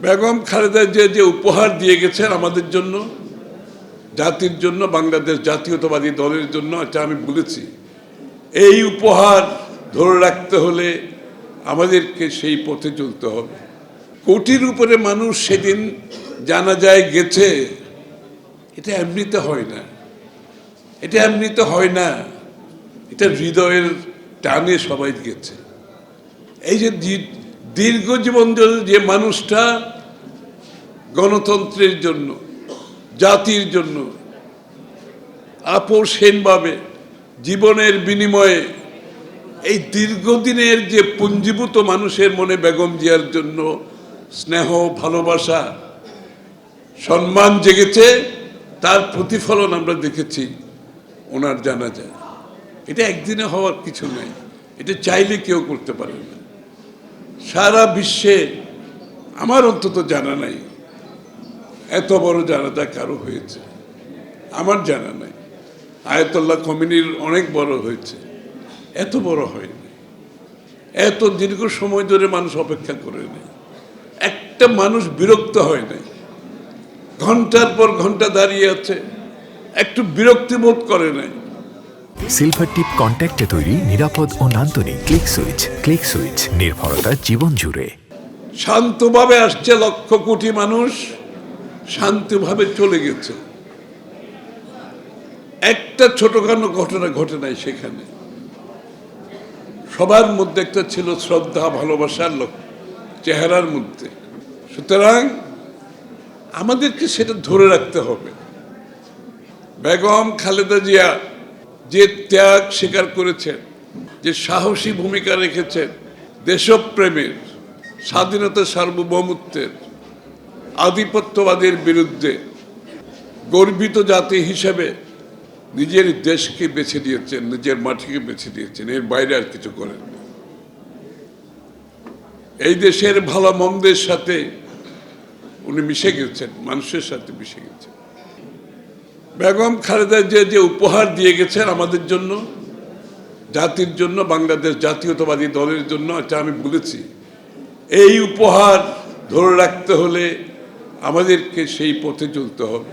বেগম খালেদা যে উপহার দিয়ে গেছেন আমাদের জন্য, জাতির জন্য, বাংলাদেশ জাতীয়তাবাদী দলের জন্য, এটা আমি বলেছি। এই উপহার ধরে রাখতে হলে আমাদেরকে সেই পথে চলতে হবে। কোটির উপরে মানুষ সেদিন জানাজায় গেছে, এটা এমনিতে হয় না, এটা এমনিতে হয় না, এটা হৃদয়ের টানে সবাই গেছে। এই যে দীর্ঘ জীবন যে মানুষটা গণতন্ত্রের জন্য, জাতির জন্য আপোষহীনভাবে জীবনের বিনিময়ে এই দীর্ঘদিনের যে পুঞ্জীভূত মানুষের মনে বেগম জিয়ার জন্য স্নেহ, ভালোবাসা, সম্মান জেগেছে, তার প্রতিফলন আমরা দেখেছি ওনার জানাজায়। এটা একদিনে হওয়ার কিছু নেই, এটা চাইলে কেউ করতে পারে না। সারা বিশ্বে আমার অন্তত জানা নাই এত বড় জানাজা কারো হয়েছে, আমার জানা নাই। আয়াতুল্লাহ খোমেনির অনেক বড় হয়েছে, এত বড় হয়নি। এত দীর্ঘ সময় ধরে মানুষ অপেক্ষা করে নেই, একটা মানুষ বিরক্ত হয় নাই, ঘন্টার পর ঘন্টা দাঁড়িয়ে আছে, একটু বিরক্তি বোধ করে নাই। সিলভার টিপ কন্ট্যাক্টে তৈরি নিরাপদ ও নান্দনিক ক্লিক সুইচ নির্ভরতা জীবন জুড়ে। শান্তভাবে আসছে লক্ষ কোটি মানুষ, শান্তভাবে চলে গেছে। একটা ছোটখাটো ঘটনা ঘটে নাই সেখানে। সবার মধ্যে একটা ছিল শ্রদ্ধা, ভালোবাসার চেহারার মধ্যে। সুতরাং আমাদেরকে সেটা ধরে রাখতে হবে। বেগম খালেদা জিয়া যে ত্যাগ স্বীকার করেছেন, যে সাহসী ভূমিকা রেখেছেন দেশপ্রেমের, স্বাধীনতা, সার্বভৌমত্বের, আধিপত্যবাদের বিরুদ্ধে, গর্বিত জাতি হিসেবে নিজের দেশকে বেছে দিয়েছেন, নিজের মাটিকে বেছে দিয়েছেন, এর বাইরে আর কিছু করেন না। এই দেশের ভালো মন্দের সাথে উনি মিশে গেছেন, মানুষের সাথে মিশে গেছেন। বেগম খালেদা যে উপহার দিয়ে গেছেন আমাদের জন্য, জাতির জন্য, বাংলাদেশ জাতীয়তাবাদী দলের জন্য, এটা আমি বলেছি। এই উপহার ধরে রাখতে হলে আমাদেরকে সেই পথে চলতে হবে।